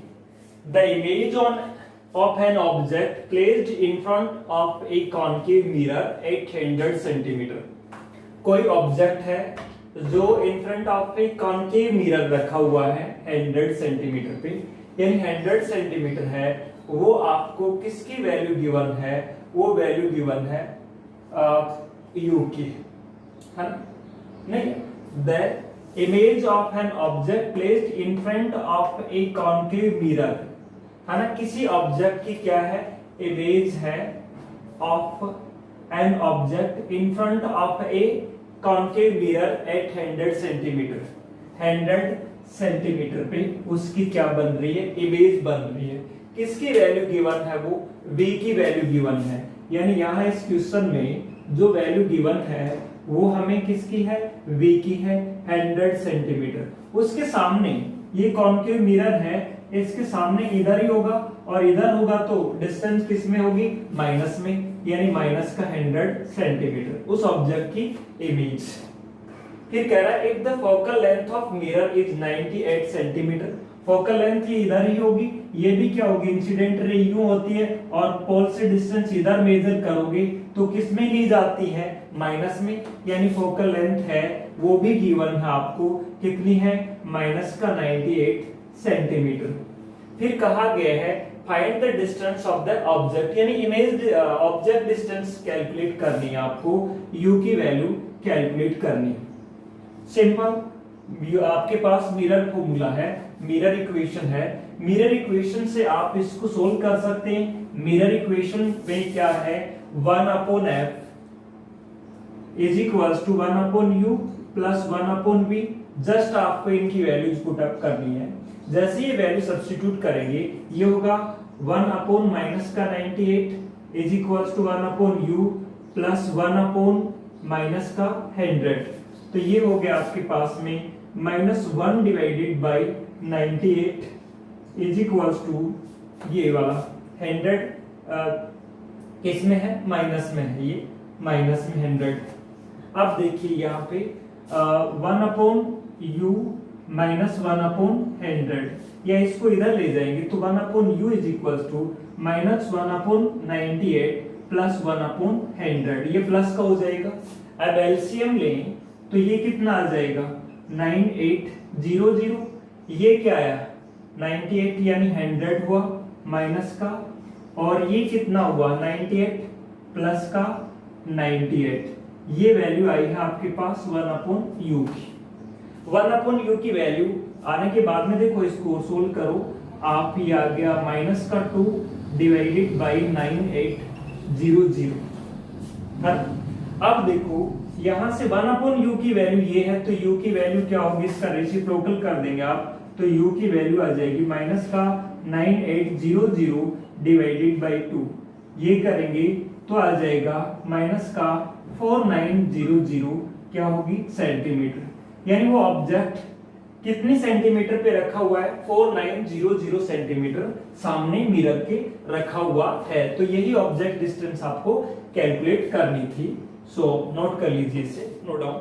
the image of an object placed in front of a concave mirror 800 centimetre. कोई ऑब्जेक्ट है जो in front of a concave mirror रखा हुआ है 100 सेंटीमीटर पे, यानी 100 सेंटीमीटर है, वो आपको किसकी वैल्यू गिवन है, वो वैल्यू गिवन है u की, है ना, नहीं, the image of an object placed in front of a concave mirror, है ना, किसी ऑब्जेक्ट की क्या है, इमेज है of an object in front of a concave mirror at 100 centimetre, 100 centimetre पे उसकी क्या बन रही है, इमेज बन रही है। किसकी वैल्यू गिवन है, वो v की वैल्यू गिवन है, यानी यहाँ इस क्वेश्चन में जो वैल्यू गिवन है वो हमें किसकी है, v की है, 100 सेंटीमीटर। उसके सामने ये कॉन्केव मिरर है, इसके सामने इधर ही होगा और इधर होगा तो डिस्टेंस किस में होगी, माइनस में, यानी माइनस का 100 सेंटीमीटर उस ऑब्जेक्ट की इमेज। फिर कह रहा है if the focal length of mirror is 98 centimetre, focal length ये इधर ही होगी, ये भी क्या होगी, इंसिडेंट रे यूं होती है और पोल से डिस्टेंस इधर मेजर करोगे तो किस में ली जाती है, माइनस में, यानी फोकल लेंथ है वो भी गिवन है आपको, कितनी है, माइनस का 98 सेंटीमीटर। फिर कहा गया है find the distance of the object, यानी इमेज ऑब्जेक्ट डिस्टेंस कैलकुलेट करनी है आपको, u की वैल्यू कैलकुलेट करनी है। सिंपल, आपके पास मिरर फॉर्मूला है, मिरर इक्वेशन है, मिरर इक्वेशन से आप इसको सोल्व कर सकते हैं। मिरर इक्वेशन में क्या है, 1/f is equals to 1/u plus 1/v। Just आपको इनकी वैल्यूज पुट अप करनी है। जैसे ये वैल्यू सब्स्टिट्यूट करेंगे, ये होगा 1/ माइनस का 98 is equals to 1/u plus 1/ minus का 100। तो ये हो गया आपके पास में -1 divided by 98 is equals to ये वाला 100 किस में है, माइनस में है, ये माइनस में 100। अब देखिए यहाँ पे 1/u माइनस 1/100, या इसको इधर ले जाएंगे तो 1/u is equals to -1/98 plus 1/100, ये प्लस का हो जाएगा। अब एलसीएम लें तो ये कितना आ जाएगा, 9800। ये क्या आया, 98 यानी 100 हुआ माइनस का, और ये कितना हुआ 98 प्लस का 98। ये वैल्यू आई है आपके पास 1/u की। 1/u की वैल्यू आने के बाद में देखो इसको सोल्व करो, आप ये आ गया माइनस का 2 डिवाइडेड बाई 9800। अब देखो यहां से 1/u की वैल्यू ये है, तो u की वैल्यू क्या होगी, इसका रेसिप्रोकल कर देंगे आप, तो u की वैल्यू आ जाएगी माइनस का 9800 डिवाइडेड बाई 2। ये करेंगे तो आ जाएगा माइनस का 4900, क्या होगी, सेंटीमीटर। यानी वो ऑब्जेक्ट कितने सेंटीमीटर पे रखा हुआ है, 4900 सेंटीमीटर सामने मिरर के रखा हुआ है। तो यही ऑब्जेक्ट डिस्टेंस आपको कैलकुलेट करनी थी। सो नोट कर लीजिए इसे, नोट डाउन।